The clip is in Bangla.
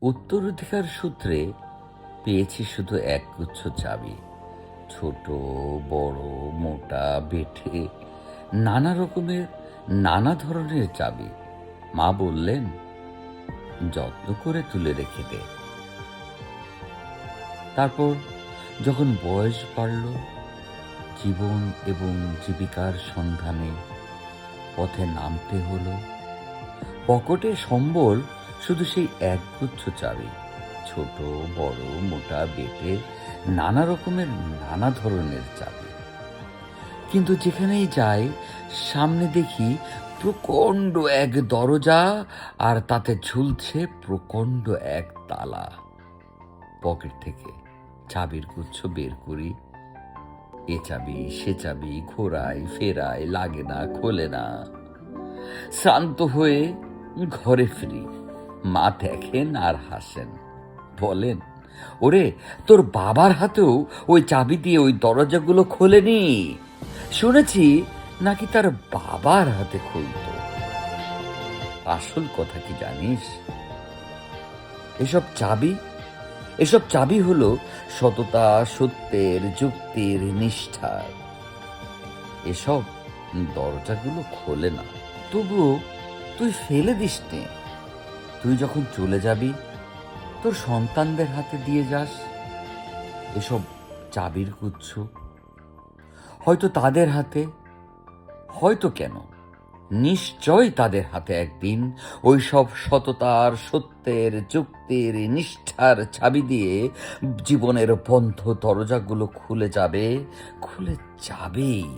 উত্তরাধিকার সূত্রে পেয়েছি শুধু একগুচ্ছ চাবি। ছোট, বড়, মোটা, বেঁটে, নানা রকমের, নানা ধরনের চাবি। মা বললেন, যত্ন করে তুলে রেখে দে। তারপর যখন বয়স বাড়ল, জীবন এবং জীবিকার সন্ধানে পথে নামতে হলো। পকেটে সম্বল শুধু সেই একগুচ্ছ চাবি। ছোট, বড়, মোটা, বেঁটে, নানা রকমের, নানা ধরনের চাবি। কিন্তু যেখানেই যাই, সামনে দেখি প্রকাণ্ড এক দরজা, আর তাতে ঝুলছে প্রকাণ্ড এক তালা। পকেট থেকে চাবির গুচ্ছ বের করি। এ চাবি সে চাবি ঘোরাই ফেরাই, লাগে না, খোলে না। শ্রান্ত হয়ে ঘরে ফিরি। মা দেখেন আর হাসেন, বলেন, ওরে, তোর বাবার হাতেও ওই চাবি দিয়ে ওই দরজাগুলো খোলেনি। শুনেছি নাকি তার বাবার হাতে খুলত। আসল কথা কি জানিস? এসব চাবি হলো সততা, সত্যের, যুক্তির, নিষ্ঠার। এসব দরজাগুলো খোলে না, তবুও তুই ফেলে দিস নে। তুই যখন চলে যাবি, তোর সন্তানদের হাতে দিয়ে যাস এসব চাবির গুচ্ছ। হয়তো তাদের হাতে, হয়তো কেন, নিশ্চয় তাদের হাতে একদিন ওই সব সততার, সত্যের, যুক্তির, নিষ্ঠার চাবি দিয়ে জীবনের বন্ধ দরজাগুলো খুলে যাবে, খুলে যাবেই।